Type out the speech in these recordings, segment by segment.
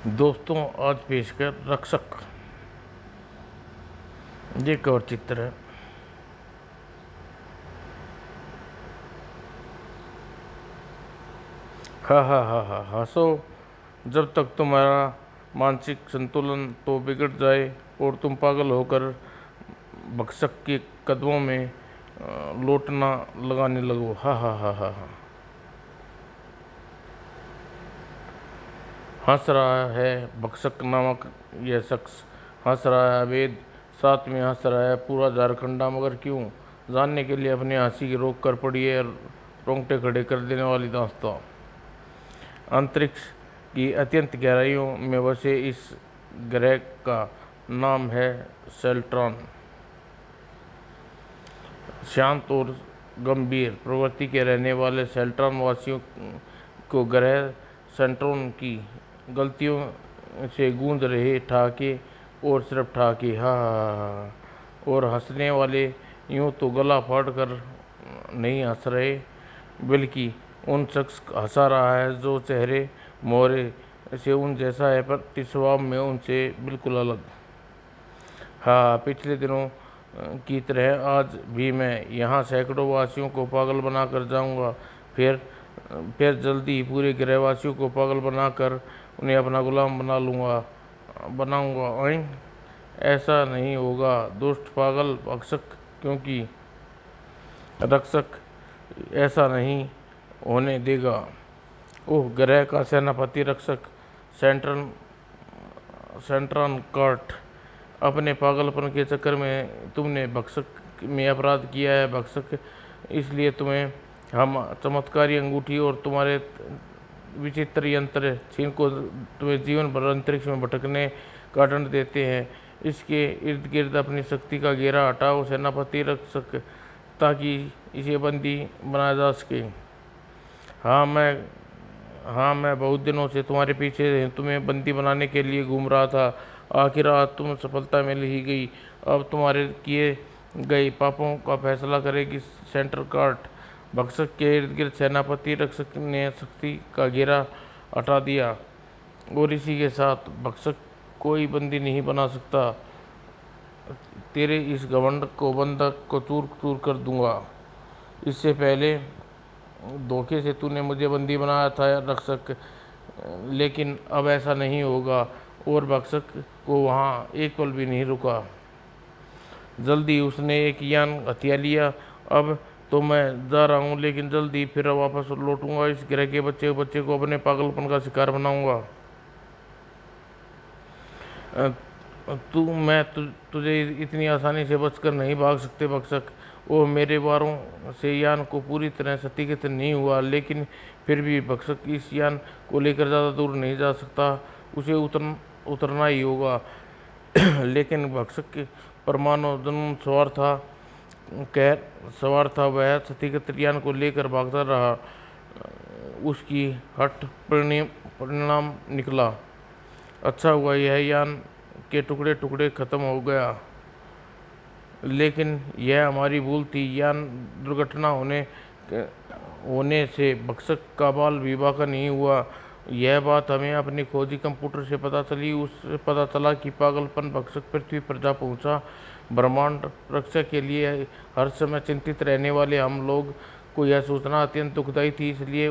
दोस्तों, आज पेश कर रक्षक। ये कवर चित्र है। हा हा हा हा हंसो जब तक तुम्हारा मानसिक संतुलन तो बिगड़ जाए और तुम पागल होकर भक्षक के कदमों में लोटना लगाने लगो। हा हा हा हा हा। हंस रहा है भक्षक नामक यह शख्स, हंस रहा है अवैध, साथ में हंस रहा है पूरा झारखंडा। मगर क्यों? जानने के लिए अपनी हंसी की रोक कर पड़ी है रोंगटे खड़े कर देने वाली दास्तां। अंतरिक्ष की अत्यंत गहराइयों में बसे इस ग्रह का नाम है सेल्ट्रॉन। शांत और गंभीर प्रवृत्ति के रहने वाले सेल्ट्रॉन वासियों को ग्रह सेंट्रोन की गलतियों से गूंज रहे ठहाके और सिर्फ ठहाके। हा और हंसने वाले यूं तो गला फाड़ कर नहीं हंस रहे, बल्कि उन शख्स हंसा रहा है जो चेहरे मोहरे से उन जैसा है पर स्वभाव में उनसे बिल्कुल अलग। हाँ, पिछले दिनों की तरह आज भी मैं यहाँ सैकड़ों वासियों को पागल बना कर जाऊँगा। फिर जल्दी ही पूरे ग्रहवासियों को पागल बनाकर उन्हें अपना गुलाम बनाऊंगा। ऐसा नहीं होगा दुष्ट पागल भक्षक, क्योंकि रक्षक ऐसा नहीं होने देगा। ओह, ग्रह का सेनापति रक्षक सेंट्रॉन कार्ट, अपने पागलपन के चक्कर में तुमने भक्षक में अपराध किया है। भक्षक, इसलिए तुम्हें हम चमत्कारी अंगूठी और तुम्हारे विचित्र यंत्र छीन को तुम्हें जीवन भर अंतरिक्ष में भटकने का दंड देते हैं। इसके इर्द गिर्द अपनी शक्ति का घेरा हटाओ सेनापति रक्षक, ताकि इसे बंदी बनाया जा सके। हाँ, मैं बहुत दिनों से तुम्हारे पीछे तुम्हें बंदी बनाने के लिए घूम रहा था। आखिर आज तुम सफलता मिल ही गई। अब तुम्हारे किए गए पापों का फैसला करेगी सेंटर कार्ट। भक्षक के इर्द गिर्द सेनापति रक्षक ने शक्ति का घेरा हटा दिया और इसी के साथ भक्षक कोई बंदी नहीं बना सकता। तेरे इस घमंड को बंधक को चूर चूर कर दूंगा। इससे पहले धोखे से तूने मुझे बंदी बनाया था रक्षक, लेकिन अब ऐसा नहीं होगा। और भक्षक को वहाँ एक पल भी नहीं रुका। जल्दी उसने एक यान हथिया लिया। अब तो मैं जा रहा हूँ, लेकिन जल्दी फिर वापस लौटूंगा। इस ग्रह के बच्चे को अपने पागलपन का शिकार बनाऊंगा। तुझे इतनी आसानी से बचकर नहीं भाग सकते भक्षक। वो मेरे वारों से यान को पूरी तरह क्षतिग्रस्त नहीं हुआ, लेकिन फिर भी भक्षक इस यान को लेकर ज़्यादा दूर नहीं जा सकता। उसे उतरना ही होगा। लेकिन भक्षक पर मानो जुनून सवार था। वह क्षतिग्रस्त यान को लेकर भागता रहा। उसकी हठ परिणाम निकला। अच्छा हुआ यह यान के टुकड़े टुकड़े खत्म हो गया, लेकिन यह हमारी भूल थी। यान दुर्घटना होने से भक्षक का बाल भी बाका नहीं हुआ। यह बात हमें अपनी खोजी कंप्यूटर से पता चली। उससे पता चला कि पागलपन भक्षक पृथ्वी पर जा पहुंचा। ब्रह्मांड रक्षा के लिए हर समय चिंतित रहने वाले हम लोग को यह सूचना अत्यंत दुखदायी थी, इसलिए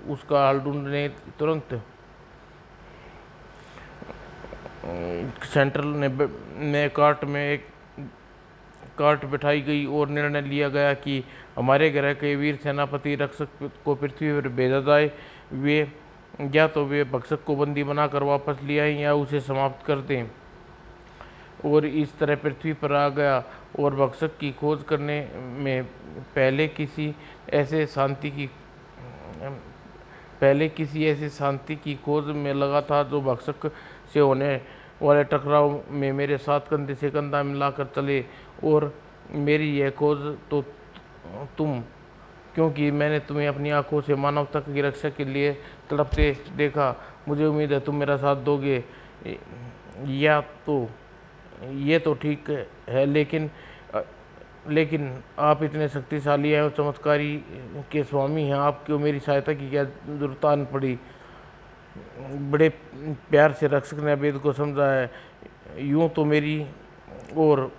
उसका हाल ढूंढने तुरंत सेंट्रल ने कार्ट बिठाई गई और निर्णय लिया गया कि हमारे ग्रह के वीर सेनापति रक्षक को पृथ्वी पर भेजा जाए। या तो वे भक्षक को बंदी बनाकर वापस ले आएं या उसे समाप्त कर दें। और इस तरह पृथ्वी पर आ गया और भक्षक की खोज करने में पहले किसी ऐसे शांति की खोज में लगा था जो भक्षक से होने वाले टकराव में मेरे साथ कंधे से कंधा मिलाकर चले। और मेरी यह खोज तो क्योंकि मैंने तुम्हें अपनी आंखों से मानवता की रक्षा के लिए तड़पते देखा। मुझे उम्मीद है तुम मेरा साथ दोगे। ये तो ठीक है, लेकिन आप इतने शक्तिशाली हैं और चमत्कारी के स्वामी हैं, आपको मेरी सहायता की क्या जरूरत आन पड़ी? बड़े प्यार से रक्षक ने अभेद को समझा है। यूं तो मेरी और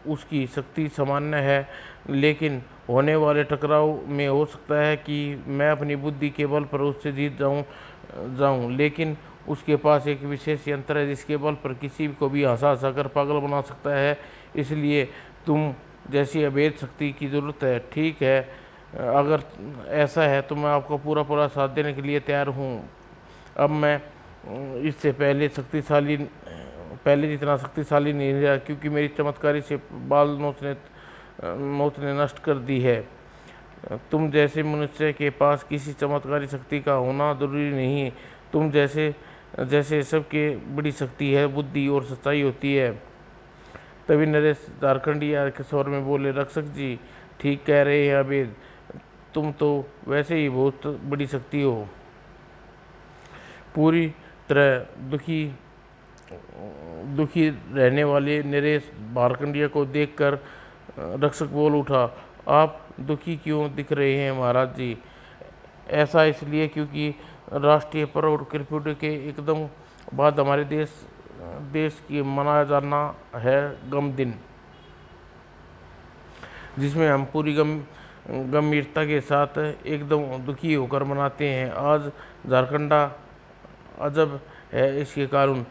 उसकी शक्ति सामान्य है, लेकिन होने वाले टकराव में हो सकता है कि मैं अपनी बुद्धि के बल पर उससे जीत जाऊं, लेकिन उसके पास एक विशेष यंत्र है जिसके बल पर किसी को भी हंसा हंसा कर पागल बना सकता है। इसलिए तुम जैसी अभेद शक्ति की ज़रूरत है। ठीक है, अगर ऐसा है तो मैं आपको पूरा पूरा साथ देने के लिए तैयार हूँ। अब मैं इससे पहले जितना शक्तिशाली नहीं रहा, क्योंकि मेरी चमत्कारी से बाल नोच ने नष्ट कर दी है। तुम जैसे मनुष्य के पास किसी चमत्कारी शक्ति का होना जरूरी नहीं। तुम जैसे जैसे सबके बड़ी शक्ति है बुद्धि और सच्चाई होती है। तभी नरेश झारखंडिया के स्वर में बोले, रक्षक जी ठीक कह रहे हैं अभेद, तुम तो वैसे ही बहुत बड़ी शक्ति हो। पूरी तरह दुखी रहने वाले नरेश झारखंडिया को देखकर रक्षक बोल उठा, आप दुखी क्यों दिख रहे हैं महाराज जी? ऐसा इसलिए क्योंकि राष्ट्रीय पर्व और कर्फ्यू के एकदम बाद हमारे देश की मनाया जाना है गम दिन, जिसमें हम पूरी गंभीरता के साथ एकदम दुखी होकर मनाते हैं। आज झारखंडा अजब है, इसके कारण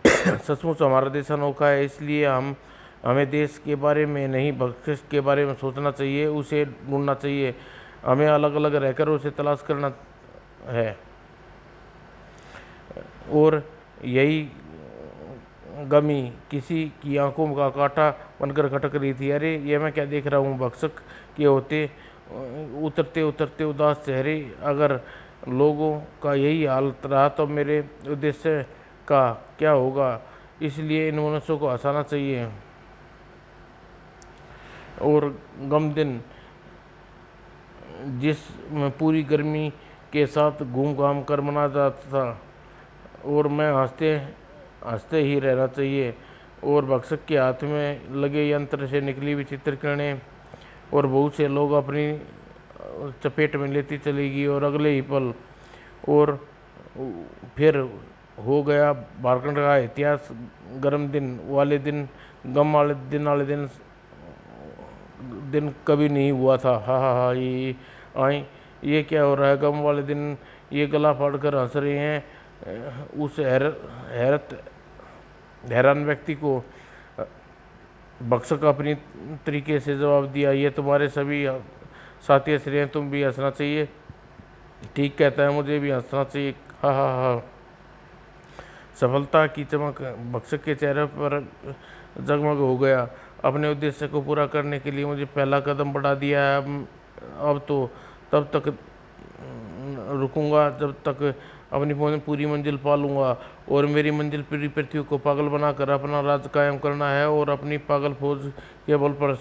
सचमुच हमारा देश अनोखा है। इसलिए हमें देश के बारे में नहीं, भविष्य के बारे में सोचना चाहिए, उसे ढूंढना चाहिए। हमें अलग अलग रहकर उसे तलाश करना है। और यही गमी किसी की आंखों का कांटा बनकर खटक रही थी। अरे ये मैं क्या देख रहा हूँ? भक्षक के होते उतरते उतरते उदास चेहरे। अगर लोगों का यही हाल रहा तो मेरे उद्देश्य का क्या होगा? इसलिए इन मनुष्यों को हंसाना चाहिए। और गम दिन जिसमें पूरी गर्मी के साथ घूम घाम कर मना जाता था, और मैं हंसते ही रहना चाहिए। और भक्षक के हाथ में लगे यंत्र से निकली विचित्र किरणें और बहुत से लोग अपनी चपेट में लेती चलेगी। और अगले ही पल और फिर हो गया झारखंड का इतिहास। गम वाले दिन कभी नहीं हुआ था। हा हा हा, ये क्या हो रहा है? गम वाले दिन ये गला फाड़कर हंस रहे हैं। उस हैरान व्यक्ति को भक्षक अपनी तरीके से जवाब दिया, ये तुम्हारे सभी साथी हंस रहे हैं, तुम भी हंसना चाहिए। ठीक कहता है, मुझे भी हंसना चाहिए। हा हा हा। सफलता की चमक भक्षक के चेहरे पर जगमग हो गया। अपने उद्देश्य को पूरा करने के लिए मुझे पहला कदम बढ़ा दिया है। अब तो तब तक रुकूंगा जब तक अपनी पूरी मंजिल पा लूँगा। और मेरी मंजिल पूरी पृथ्वी को पागल बनाकर अपना राज कायम करना है और अपनी पागल फौज के बल पर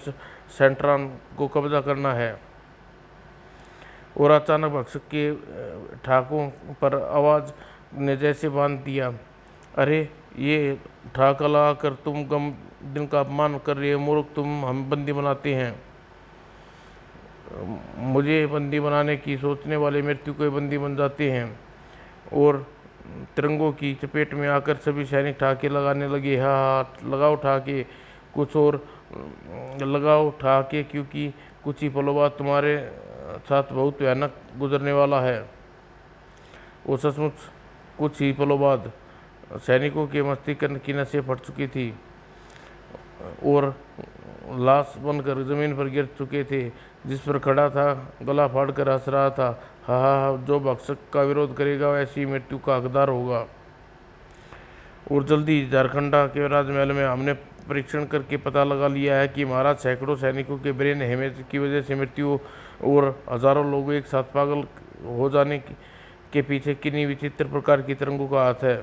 सेंट्रॉन को कब्जा करना है। और अचानक भक्षक के ठाकों पर आवाज़ ने जैसे बांध दिया, अरे ये ठाका लगा कर तुम गम दिन का अपमान कर रहे हो मूर्ख, तुम हम बंदी बनाते हैं। मुझे बंदी बनाने की सोचने वाले मृत्यु को बंदी बन जाते हैं। और तिरंगों की चपेट में आकर सभी सैनिक ठाके लगाने लगे। हाँ, लगाओ ठाके, कुछ और लगाओ ठाके, क्योंकि कुछ ही पलों बाद तुम्हारे साथ बहुत भयानक गुजरने वाला है। वो सचमुच कुछ ही पलों बाद सैनिकों के मस्तिष्क की नसें फट चुकी थी और लाश बनकर जमीन पर गिर चुके थे। जिस पर खड़ा था गला फाड़ कर हंस रहा था। हा हा हा, जो भक्षक का विरोध करेगा वैसी मृत्यु का हकदार होगा। और जल्दी झारखंडा के राजमहल में हमने परीक्षण करके पता लगा लिया है कि महाराज सैकड़ों सैनिकों के ब्रेन हेमेज की वजह से मृत्यु और हजारों लोगों एक साथ पागल हो जाने के पीछे किन्हीं विचित्र प्रकार की तरंगों का हाथ है।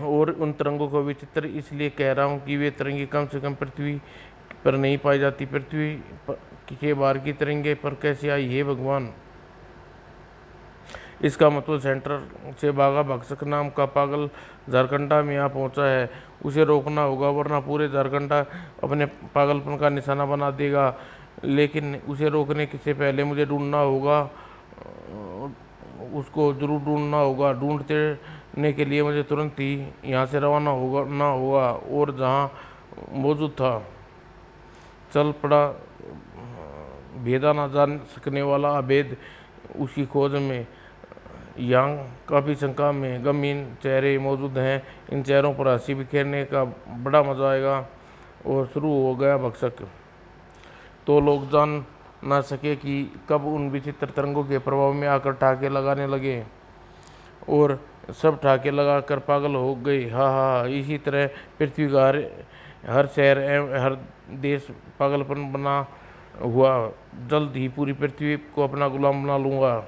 और उन तरंगों को विचित्र इसलिए कह रहा हूँ कि वे तरंगे कम से कम पृथ्वी पर नहीं पाई जाती। पृथ्वी के बाहर की तरंगे पर कैसे आई हे भगवान? इसका मतलब सेंटर से भागा भक्षक नाम का पागल झारखंडा में यहाँ पहुँचा है। उसे रोकना होगा, वरना पूरे झारखंडा अपने पागलपन का निशाना बना देगा। लेकिन उसे रोकने से पहले मुझे ढूंढना होगा उसको जरूर ढूंढना होगा। ढूंढने के लिए मुझे तुरंत ही यहाँ से रवाना होगा और जहाँ मौजूद था चल पड़ा। भेदा न जान सकने वाला अभेद उसकी खोज में। यहाँ काफ़ी संख्या में गमगीन चेहरे मौजूद हैं। इन चेहरों पर हंसी बिखेरने का बड़ा मजा आएगा। और शुरू हो गया भक्षक। तो लोग जान ना सके कि कब उन विचित्र तरंगों के प्रभाव में आकर ठाके लगाने लगे और सब ठाके लगाकर पागल हो गए। हाँ हाँ, इसी तरह पृथ्वी का हर शहर एवं हर देश पागलपन बना हुआ। जल्द ही पूरी पृथ्वी को अपना गुलाम बना लूँगा।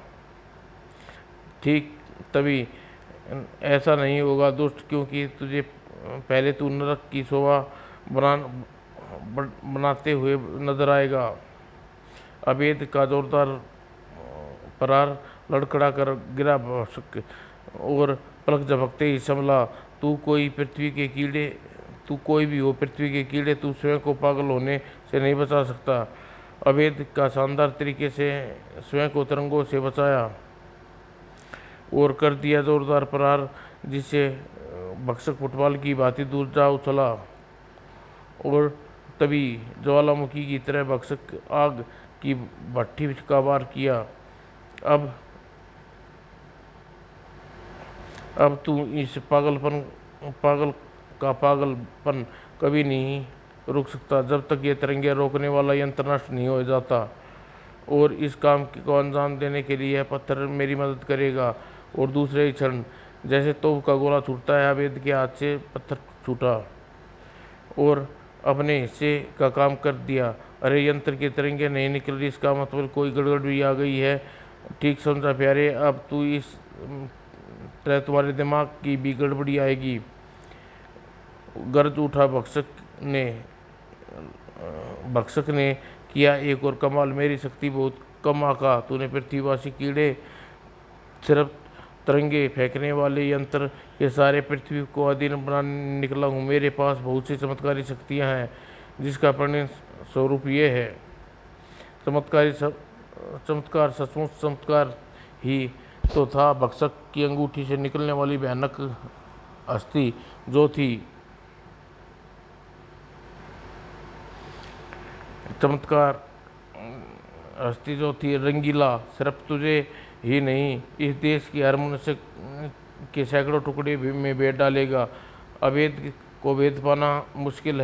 ठीक तभी ऐसा नहीं होगा दुष्ट, क्योंकि तुझे पहले तू नरक की शोभा बनाते हुए नजर आएगा। अभेद का जोरदार प्रहार लड़खड़ा कर गिरा भक्षक और पलक झपकते ही संभला। तू कोई भी हो पृथ्वी के कीड़े, तू स्वयं को पागल होने से नहीं बचा सकता। अभेद का शानदार तरीके से स्वयं को तरंगों से बचाया और कर दिया जोरदार प्रहार, जिससे भक्षक फुटबॉल की भांति दूर जा उछला। और तभी ज्वालामुखी की तरह भक्षक आग की भट्ठी का वार किया। अब तू इस पागलपन कभी नहीं रुक सकता जब तक ये तरंगे रोकने वाला यंत्र नष्ट नहीं हो जाता। और इस काम को अंजाम देने के लिए पत्थर मेरी मदद करेगा। और दूसरे ही क्षण जैसे तोप का गोला छूटता है, अभेद के हाथ से पत्थर छूटा और अपने हिस्से का काम कर दिया। अरे, यंत्र के तरंगे नहीं निकल रही, इसका मतलब कोई गड़बड़ भी आ गई है। ठीक समझा प्यारे, अब तू इस तरह तुम्हारे दिमाग की भी गड़बड़ी आएगी। गरज उठा भक्षक ने किया एक और कमाल। मेरी शक्ति बहुत कम आका, तूने पृथ्वीवासी कीड़े सिर्फ तरंगे फेंकने वाले यंत्र ये सारे पृथ्वी को अधीन बनाने निकला हूँ। मेरे पास बहुत सी चमत्कारी शक्तियाँ हैं, जिसका परिणाम स्वरूप ये है। चमत्कार सचमुच चमत्कार ही तो था। भक्षक की अंगूठी से निकलने वाली भयानक हस्ती जो थी रंगीला, सिर्फ तुझे ही नहीं इस देश की हर मनुष्य के सैकड़ों टुकड़े में भेद डालेगा। अभेद को भेद पाना मुश्किल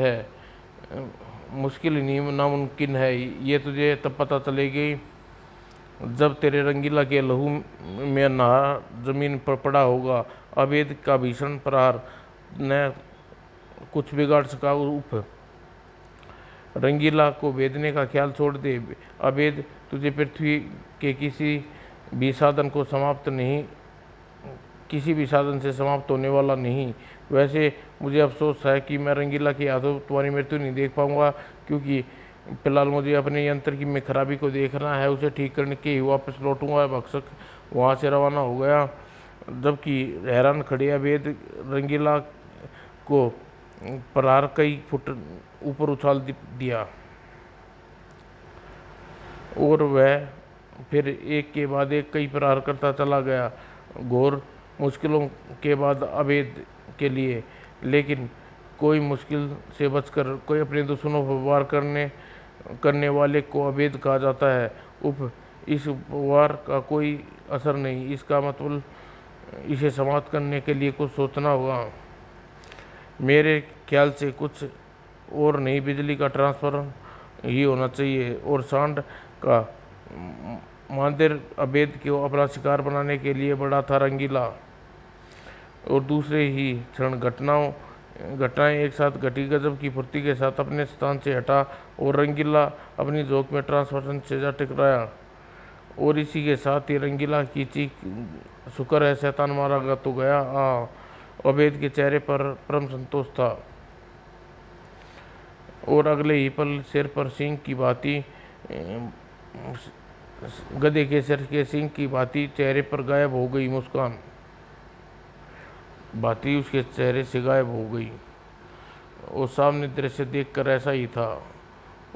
ही नहीं नामुमकिन है। ये तुझे तब पता चलेगी जब तेरे रंगीला के लहू में नहा जमीन पर पड़ा होगा। अभेद का भीषण प्रहार न कुछ बिगाड़ सका। रंगीला को भेदने का ख्याल छोड़ दे। अभेद तुझे पृथ्वी के किसी भी साधन से समाप्त होने वाला नहीं। वैसे मुझे अफसोस है कि मैं रंगीला के हाथों तुम्हारी मृत्यु नहीं देख पाऊंगा, क्योंकि फिलहाल मुझे अपने यंत्र की में खराबी को देखना है। उसे ठीक करने के ही वापस लौटूंगा। भक्षक वहाँ से रवाना हो गया, जबकि हैरान खड़े अभेद रंगीला को प्रहार कई फुट ऊपर उछाल दिया और वह फिर एक के बाद एक कई प्रहार करता चला गया, घोर मुश्किलों के बाद अभेद के लिए। लेकिन कोई मुश्किल से बचकर कोई अपने दुश्मनों पर वार करने वाले को अभेद कहा जाता है। इस वार का कोई असर नहीं, इसका मतलब इसे समाप्त करने के लिए कुछ सोचना होगा। मेरे ख्याल से कुछ और नहीं, बिजली का ट्रांसफार्मर ही होना चाहिए। और सांड का मंदिर अभेद को अपना शिकार बनाने के लिए बड़ा था रंगीला। और दूसरे ही क्षण घटनाएं एक साथ घटी। गजब की फुर्ती के साथ अपने स्थान से हटा और रंगीला अपनी झोंक में ट्रांसफार्मर से जा टकराया। और इसी के साथ ही रंगीला की चीख, शुक्र है शैतान मारा तो गया। अभेद के चेहरे पर परम संतोष था और अगले ही पल सिर पर सिंह की भांति गधे के सिर के सिंह की भांति चेहरे पर गायब हो गई मुस्कान। भांति उसके चेहरे से गायब हो गई। और सामने दृश्य देखकर ऐसा ही था।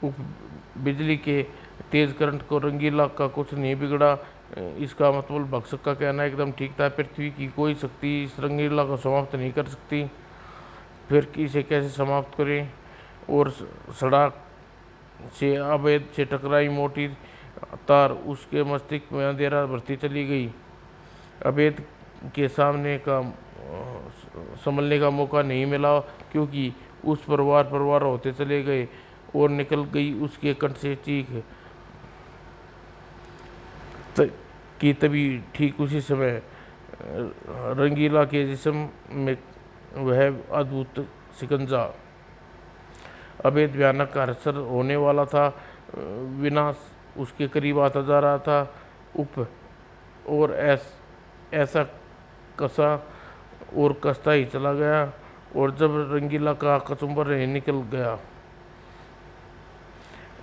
बिजली के तेज करंट को रंगीला का कुछ नहीं बिगड़ा। इसका मतलब भक्षक का कहना एकदम ठीक था। पृथ्वी की कोई शक्ति इस रंगीला को समाप्त नहीं कर सकती, फिर इसे कैसे समाप्त करें। और सड़क से अवैध से टकराई मोटी तार उसके मस्तिष्क में अंधेरा भरती चली गई। अवैध के सामने का संभलने का मौका नहीं मिला, क्योंकि उस परवार होते चले गए और निकल गई उसके कंठ से चीख कि तभी ठीक उसी समय रंगीला के जिस्म में वह अद्भुत शिकंजा, अवैध भयानक हर्षर होने वाला था, विनाश उसके करीब आता जा रहा था। उप और ऐसा कसा और कसता ही चला गया। और जब रंगीला का कचुम्बर निकल गया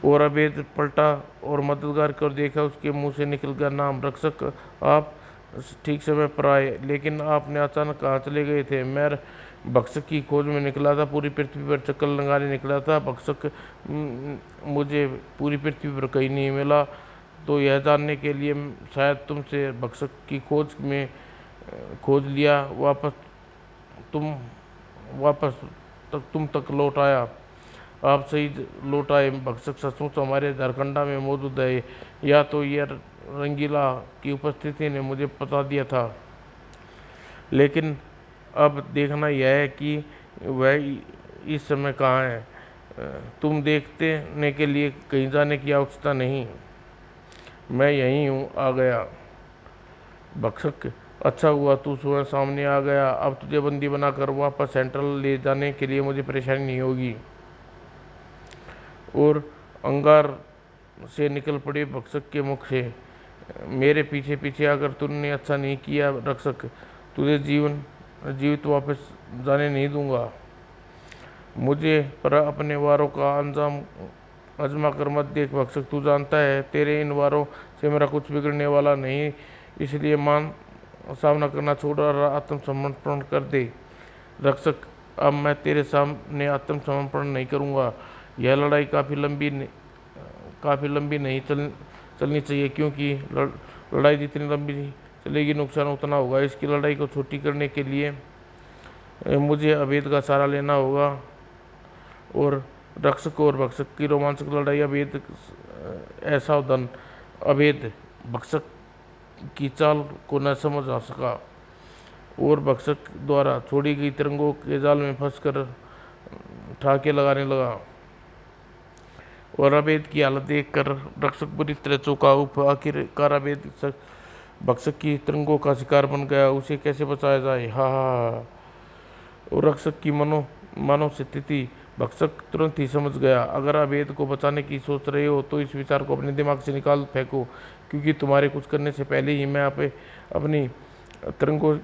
और अवैध पलटा और मददगार कर देखा, उसके मुंह से निकल गया नाम, रक्षक आप ठीक समय पर आए, लेकिन आपने अचानक कहाँ चले गए थे? मैं भक्षक की खोज में निकला था, पूरी पृथ्वी पर चक्कर लगाने निकला था। भक्षक मुझे पूरी पृथ्वी पर कहीं नहीं मिला, तो यह जानने के लिए शायद तुमसे भक्षक की खोज में खोज लिया, तुम तक लौट आया। आप सही लौट आए। भक्षक सचमुच हमारे झारखंडा में मौजूद है, या तो यह रंगीला की उपस्थिति ने मुझे बता दिया था, लेकिन अब देखना यह है कि वह इस समय कहाँ है। तुम देखने के लिए कहीं जाने की आवश्यकता नहीं, मैं यहीं हूँ, आ गया। भक्षक अच्छा हुआ तू सुबह सामने आ गया, अब तुझे बंदी बनाकर वापस सेंट्रल ले जाने के लिए मुझे परेशानी नहीं होगी। और अंगार से निकल पड़े भक्षक के मुख से, मेरे पीछे पीछे आकर तूने अच्छा नहीं किया रक्षक, तुझे जीवित वापस जाने नहीं दूंगा। मुझे पर अपने वारों का अंजाम आजमा कर मत देख भक्षक, तू जानता है तेरे इन वारों से मेरा कुछ बिगड़ने वाला नहीं, इसलिए सामना करना छोड़ और आत्मसमर्पण कर दे। रक्षक अब मैं तेरे सामने आत्मसमर्पण नहीं करूंगा। यह लड़ाई काफ़ी लंबी नहीं चलनी चाहिए, क्योंकि लड़ाई जितनी लंबी चलेगी नुकसान उतना होगा। इसकी लड़ाई को छोटी करने के लिए मुझे अवैध का सहारा लेना होगा। और रक्षक और भक्षक की रोमांचक लड़ाई अवैध भक्षक की चाल को न समझ आ सका और भक्षक द्वारा छोड़ी गई तिरंगों के जाल में फंसकर ठाके लगाने लगा। और अवैध की हालत देखकर रक्षक बुरी तरह चौंका। आखिरकार अवैध भक्षक की तिरंगों का शिकार बन गया, उसे कैसे बचाया जाए? हा हा। और रक्षक की मानव स्थिति भक्षक तुरंत ही समझ गया। अगर अवैध को बचाने की सोच रहे हो तो इस विचार को अपने दिमाग से निकाल फेंको, क्योंकि तुम्हारे कुछ करने से पहले ही मैं अपनी तिरंगों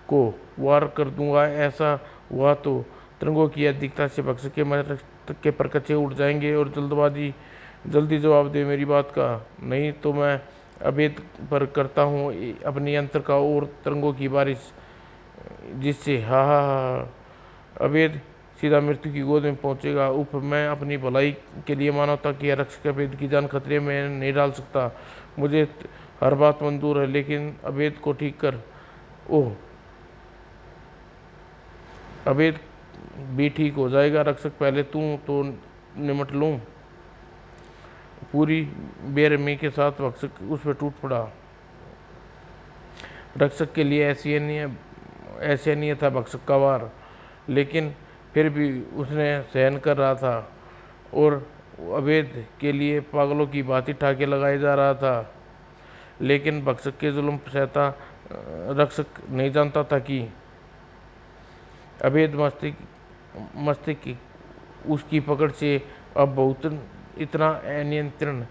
को वार कर दूंगा। ऐसा हुआ तो तिरंगों की अधिकता से भक्षक के मस्तक के परकच्चे उड़ जाएंगे। और जल्दी जवाब दे मेरी बात का, नहीं तो मैं अवैध पर करता हूँ अपनी यंत्र का और तिरंगों की बारिश, जिससे हा हा हा अवैध सीधा मृत्यु की गोद में पहुंचेगा। मैं अपनी भलाई के लिए मानवता की रक्षक अवैध की जान खतरे में नहीं डाल सकता। मुझे हर बात मंजूर है, लेकिन अवैध को ठीक कर। ओह, अवैध भी ठीक हो जाएगा रक्षक, पहले तू तो निमट लूं। पूरी बेरहमी के साथ भक्षक उस पर टूट पड़ा। रक्षक के लिए ऐसे नहीं था भक्षक का वार, लेकिन फिर भी उसने सहन कर रहा था और अवैध के लिए पागलों की भांति ठाके लगाए जा रहा था। लेकिन भक्षक के जुल्म सहता रक्षक नहीं जानता था कि अवैध मस्तिष्क उसकी पकड़ से अब इतना अनियंत्रण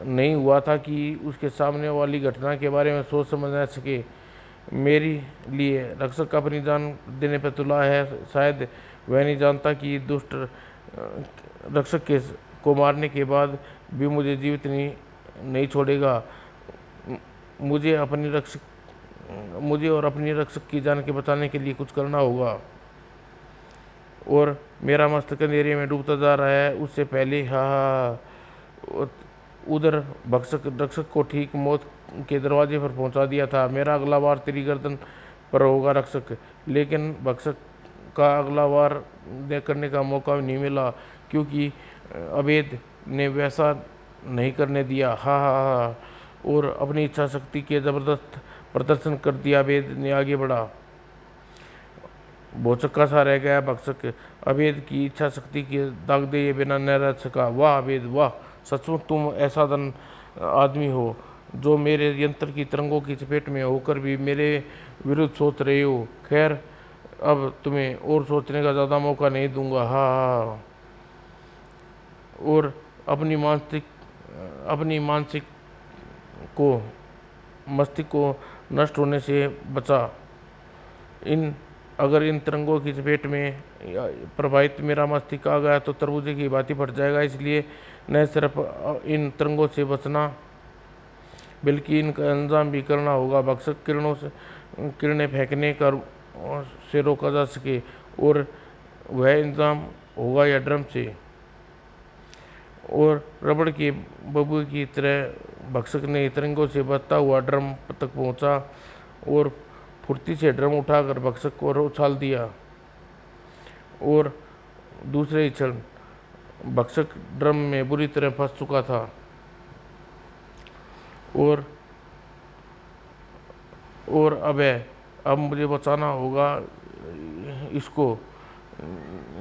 नहीं हुआ था कि उसके सामने वाली घटना के बारे में सोच समझ न सके। मेरे लिए रक्षक अपनी जान देने पर तुला है। शायद वह नहीं जानता कि दुष्ट रक्षक को मारने के बाद भी मुझे जीवित नहीं छोड़ेगा। मुझे और अपनी रक्षक की जान के बचाने के लिए कुछ करना होगा। और मेरा मस्तक अंधेरे में डूबता जा रहा है, उससे पहले उधर रक्षक को ठीक मौत के दरवाजे पर पहुंचा दिया था। मेरा अगला वार तेरी गर्दन पर होगा रक्षक। लेकिन भक्षक का अगला वार करने का मौका नहीं मिला, क्योंकि अभेद ने वैसा नहीं करने दिया। हा हा हा, और अपनी इच्छा शक्ति के जबरदस्त प्रदर्शन कर दिया। अभेद ने आगे बढ़ा। भौचक्का सा रह गया भक्षक। अभेद की इच्छा शक्ति के दाग दे बिना न रह सका। वाह अभेद वाह, सचमुच तुम ऐसा धन आदमी हो जो मेरे यंत्र की तरंगों की चपेट में होकर भी मेरे विरुद्ध सोच रहे हो। खैर, अब तुम्हें और सोचने का ज़्यादा मौका नहीं दूंगा। हा हा। और अपनी मानसिक को मस्तिष्क को नष्ट होने से बचा। अगर इन तरंगों की चपेट में प्रभावित मेरा मस्तिष्क आ गया तो तरबूजे की भांति फट जाएगा। इसलिए न सिर्फ इन तरंगों से बचना बल्कि इनका अंजाम भी करना होगा। भक्षक किरणें फेंकने का से रोका जा सके, और वह इंतजाम होगा या ड्रम से। और रबड़ के बबुए की तरह भक्षक ने तरंगों से बचता हुआ ड्रम तक पहुंचा और फुर्ती से ड्रम उठाकर भक्षक को उछाल दिया। और दूसरे ही क्षण भक्षक ड्रम में बुरी तरह फंस चुका था। और अब मुझे बचाना होगा इसको,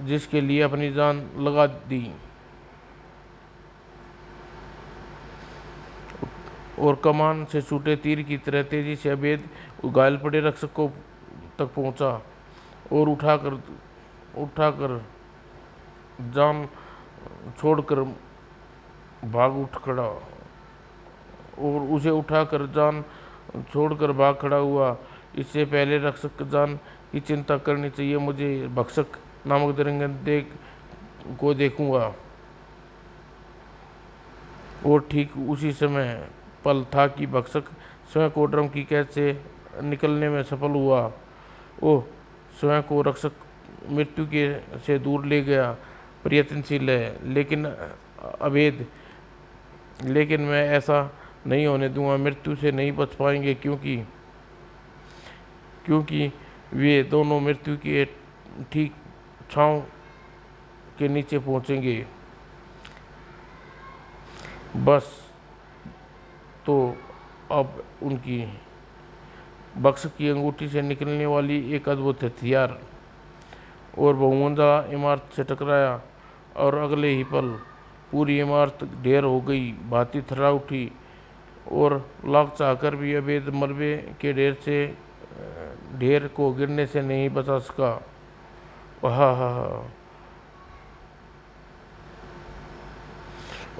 जिसके लिए अपनी जान लगा दी। और कमान से छूटे तीर की तरह तेजी से अभेद घायल पड़े रक्षक को तक पहुंचा और उठाकर जान छोड़कर भाग उठ खड़ा और उसे उठाकर जान छोड़कर भाग खड़ा हुआ। इससे पहले रक्षक जान की चिंता करनी चाहिए, मुझे भक्षक नामक दरिंदे को देखूंगा। और ठीक उसी समय पल था कि भक्षक स्वयं को ड्रम की कैद से निकलने में सफल हुआ। ओह, स्वयं को रक्षक मृत्यु के से दूर ले गया। प्रयत्नशील है लेकिन मैं ऐसा नहीं होने दूंगा। मृत्यु से नहीं बच पाएंगे, क्योंकि वे दोनों मृत्यु के ठीक छांव के नीचे पहुंचेंगे। बस तो अब उनकी भक्षक की अंगूठी से निकलने वाली एक अद्भुत हथियार और बहुमंजिला इमारत से टकराया, और अगले ही पल पूरी इमारत ढेर हो गई, भांति थर्रा उठी। और लाख चाहकर भी अभेद मलबे के ढेर को गिरने से नहीं बचा सका। हा हा हा।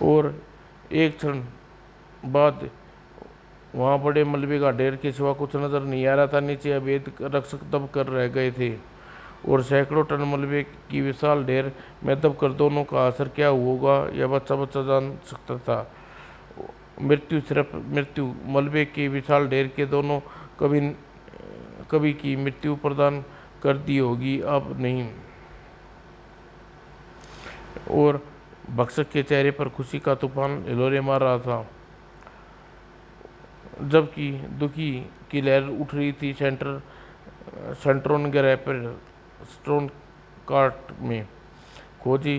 और एक क्षण बाद वहां बड़े मलबे का ढेर के सिवा कुछ नजर नहीं आ रहा था। नीचे अभेद रक्षक दब कर रह गए थे, और सैकड़ों टन मलबे की विशाल ढेर में दब कर दोनों का असर क्या होगा यह बच्चा जान सकता था। मृत्यु मलबे के विशाल ढेर के दोनों कभी की मृत्यु प्रदान कर दी होगी, अब नहीं। और भक्षक के चेहरे पर खुशी का तूफान हिलोरे मार रहा था, जबकि दुखी की लहर उठ रही थी। सेंट्रोन ग्रह पर स्टोन कार्ट में खोजी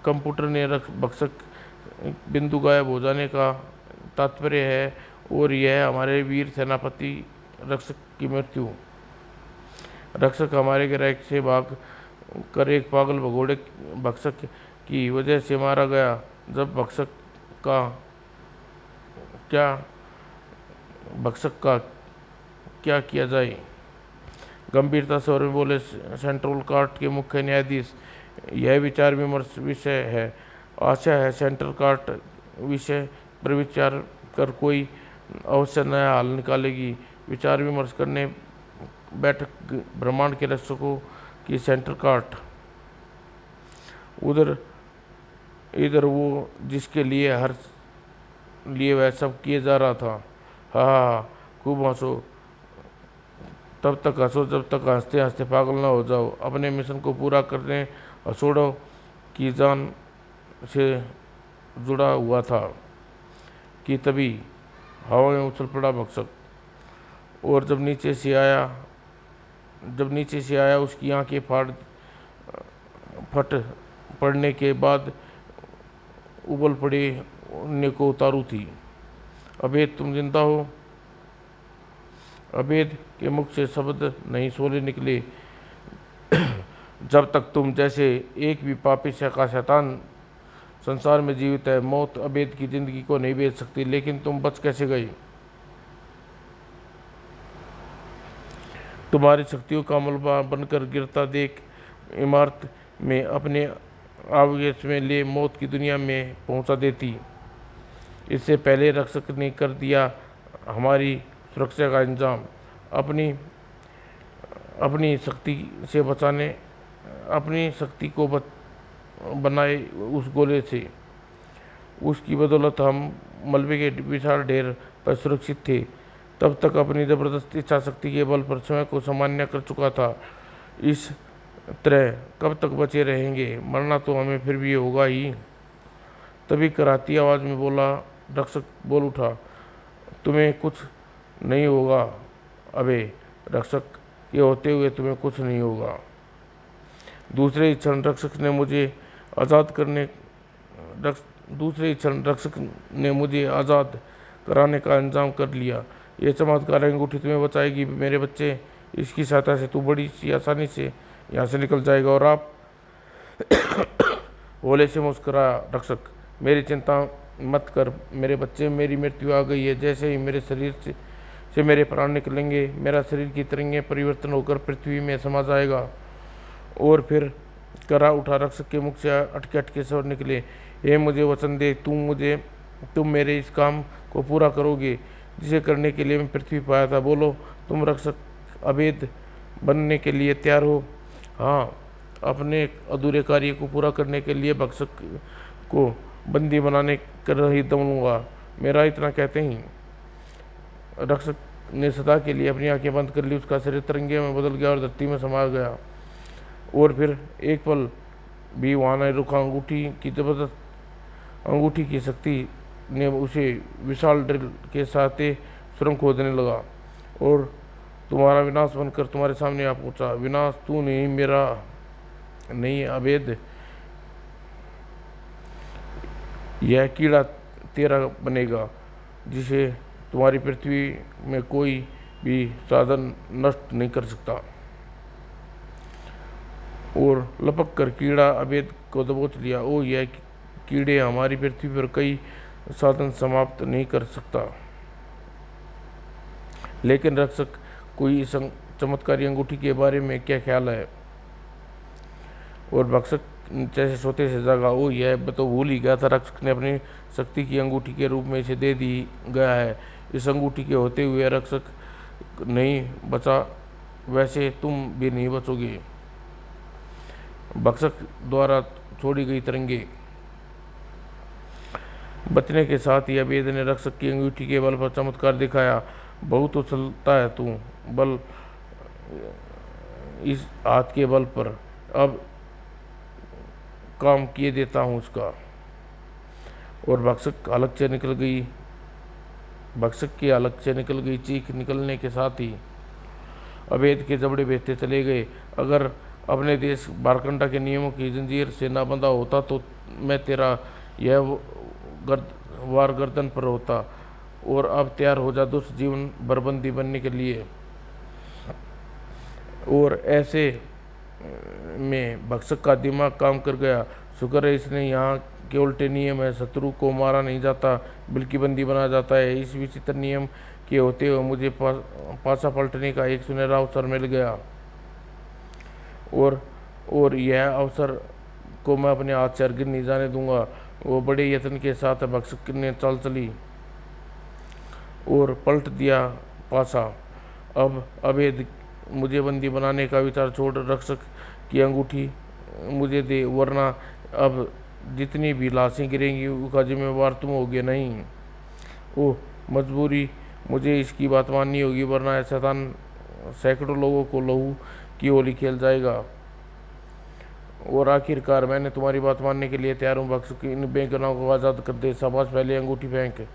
कंप्यूटर ने भक्षक बिंदु गायब हो जाने का तात्पर्य है, और यह हमारे वीर सेनापति रक्षक की मृत्यु। रक्षक हमारे ग्रह से भाग कर एक पागल भगोड़े भक्षक की वजह से मारा गया। जब भक्षक का क्या किया जाए, गंभीरता से और बोले सेंट्रल कोर्ट के मुख्य न्यायाधीश। यह विचार विमर्श विषय है। आशा है सेंट्रल कोर्ट विषय पर विचार कर कोई अवश्य नया हल निकालेगी। विचार विमर्श करने बैठक ब्रह्मांड के रक्षकों की सेंट्रल कोर्ट। इधर वो जिसके लिए वह सब किए जा रहा था। हा, खूब हंसो, तब तक हंसो जब तक हंसते हंसते पागल ना हो जाओ। अपने मिशन को पूरा करने हंसोड़ो की जान से जुड़ा हुआ था कि तभी हवा में उछल पड़ा भक्षक। और जब नीचे से आया उसकी आंखें फट पड़ने के बाद उबल पड़ने को उतारू थी। अबेद, तुम जिंदा हो? अबेद के मुख से शब्द नहीं सोले निकले। जब तक तुम जैसे एक भी पापी का शैतान संसार में जीवित है, मौत अबेद की जिंदगी को नहीं बेच सकती। लेकिन तुम बच कैसे गई? तुम्हारी शक्तियों का मलबा बनकर गिरता देख इमारत में अपने आवेश में ले मौत की दुनिया में पहुंचा देती। इससे पहले रक्षक ने कर दिया हमारी सुरक्षा का इंतजाम। अपनी शक्ति से बचाने अपनी शक्ति को बनाए उस गोले से। उसकी बदौलत हम मलबे के विशाल ढेर पर सुरक्षित थे। तब तक अपनी जबरदस्त इच्छा शक्ति के बल पर स्वयं को सामान्य कर चुका था। इस तरह कब तक बचे रहेंगे? मरना तो हमें फिर भी होगा ही। तभी कराहती आवाज में रक्षक बोल उठा, तुम्हें कुछ नहीं होगा अबे। रक्षक के होते हुए तुम्हें कुछ नहीं होगा। दूसरे ही क्षण रक्षक ने मुझे आज़ाद कराने का इंतजाम कर लिया। यह चमत्कार अंगूठी तुम्हें बचाएगी मेरे बच्चे। इसकी सहायता से तू बड़ी सी आसानी से यहाँ से निकल जाएगा। और आप भोले से मुस्कुरा रक्षक, मेरी चिंता मत कर मेरे बच्चे, मेरी मृत्यु आ गई है। जैसे ही मेरे शरीर से मेरे प्राण निकलेंगे, मेरा शरीर की तरंगें परिवर्तन होकर पृथ्वी में समा जाएगा। और फिर करा उठा रक्षक के मुख से अटके अटके स्वर निकले, हे मुझे वचन दे, तुम मेरे इस काम को पूरा करोगे जिसे करने के लिए मैं पृथ्वी पर आया था। बोलो, तुम रक्षक अबेद बनने के लिए तैयार हो? हाँ, अपने अधूरे कार्य को पूरा करने के लिए भक्षक को बंदी बनाने कर ही दम लूँगा। मेरा इतना कहते ही रक्षक ने सदा के लिए अपनी आंखें बंद कर ली। उसका शरीर तरंगे में बदल गया और धरती में समा गया। और फिर एक पल भी वहाँ नहीं रुका। अंगूठी की शक्ति ने उसे विशाल ड्रिल के साथ सुरंग खोदने लगा और तुम्हारा विनाश बनकर तुम्हारे सामने आ पहुंचा। विनाश तू नहीं, मेरा नहीं अबेद, यह कीड़ा तेरा बनेगा जिसे तुम्हारी पृथ्वी में कोई भी साधन नष्ट नहीं कर सकता। और लपक कर कीड़ा अबेद को दबोच लिया। ओ, यह कीड़े हमारी पृथ्वी पर कई साधन समाप्त नहीं कर सकता। लेकिन रक्षक, कोई इस चमत्कारी अंगूठी के बारे में क्या ख्याल है? और भक्षक जैसे सोते से जागा। ओ, यह तो भूल ही गया था, रक्षक ने अपनी शक्ति की अंगूठी के रूप में इसे दे दी गया है। इस अंगूठी के होते हुए रक्षक नहीं बचा, वैसे तुम भी नहीं बचोगे। भक्षक द्वारा छोड़ी गई तरंगे बचने के साथ ही अबेद ने रक्षक की अंगूठी के बल पर चमत्कार दिखाया। बहुत उछलता है तू, बल इस हाथ के बल पर अब काम किए देता हूँ उसका। और भक्षक की अलग से निकल गई। चीख निकलने के साथ ही अबेद के जबड़े बेचते चले गए। अगर अपने देश बारकंडा के नियमों की जंजीर से ना बंधा होता तो मैं तेरा यह वार गर्दन पर होता। और अब तैयार हो जा दुष्ट जीवन बरबंदी बनने के लिए। और ऐसे में भक्षक का दिमाग काम कर गया। शुक्र है इसने यहाँ के उल्टे नियम है। शत्रु को मारा नहीं जाता बल्कि बंदी बनाया जाता है। इस विचित्र नियम के होते हुए मुझे पासा पलटने का एक सुनहरा अवसर मिल गया। और यह अवसर को मैं अपने हाथ से अर्घ नहीं जाने दूंगा। वो बड़े यत्न के साथ भक्षक ने चाल चली और पलट दिया पासा। अब अबेद, मुझे बंदी बनाने का विचार छोड़ रक्षक की अंगूठी मुझे दे, वरना अब जितनी भी लाशें गिरेंगी उसका जिम्मेवार तुम होगे नहीं। ओह, मजबूरी, मुझे इसकी बात माननी होगी, वरना शैतान सैकड़ों लोगों को लहू की होली खेल जाएगा। और आखिरकार मैंने तुम्हारी बात मानने के लिए तैयार हूँ। भक्षक, इन बेगुनाहों को आज़ाद कर दे। शाबाश, पहले अंगूठी फेंक।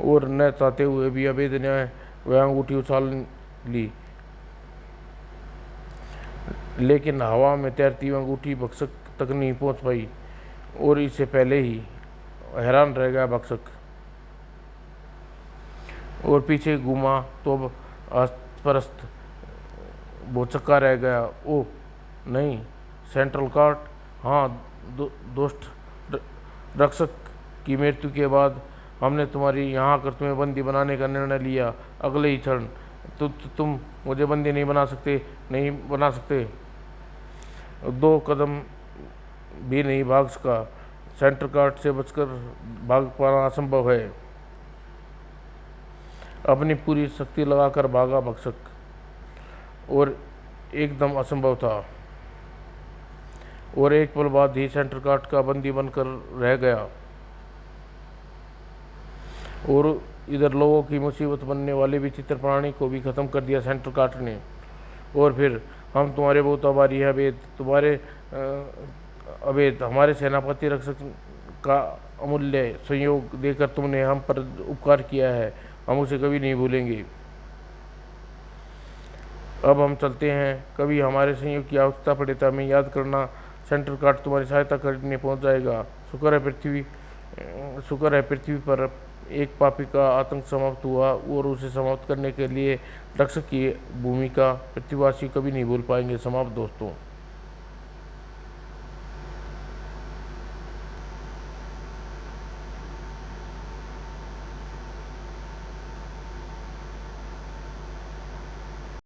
और न चाहते हुए भी अभेद ने वह अंगूठी उछाल ली, लेकिन हवा में तैरती हुई अंगूठी भक्षक तक नहीं पहुंच पाई और इससे पहले ही हैरान रह गया भक्षक और पीछे घूमा तो अब अस्पष्ट भौचक्का रह गया। ओह नहीं, सेंट्रल कार्ट, हाँ दोस्त रक्षक की मृत्यु के बाद हमने तुम्हारी यहाँ आकर तुम्हें बंदी बनाने का निर्णय लिया। अगले ही क्षण तुम मुझे बंदी नहीं बना सकते। 2 कदम भी नहीं भाग सका। सेंट्रल कार्ट से बचकर भाग पाना असंभव है। अपनी पूरी शक्ति लगाकर भागा भक्षक और एकदम असंभव था और एक पल बाद ही सेंट्रल कार्ट का बंदी बनकर रह गया। और इधर लोगों की मुसीबत बनने वाले विचित्र प्राणी को भी खत्म कर दिया सेंट्रल कार्ट ने। और फिर हम तुम्हारे बहुत आभारी हैं अभेद, हमारे सेनापति रक्षक का अमूल्य संयोग देकर तुमने हम पर उपकार किया है, हम उसे कभी नहीं भूलेंगे। अब हम चलते हैं, कभी हमारे संयोग की आवश्यकता पड़े तो हमें याद करना। सेंट्रल कार्ट तुम्हारी सहायता करने पहुंच जाएगा। शुक्र है पृथ्वी पर एक पापी का आतंक समाप्त हुआ और उसे समाप्त करने के लिए रक्षक की भूमिका पृथ्वीवासी कभी नहीं भूल पाएंगे। समाप्त दोस्तों।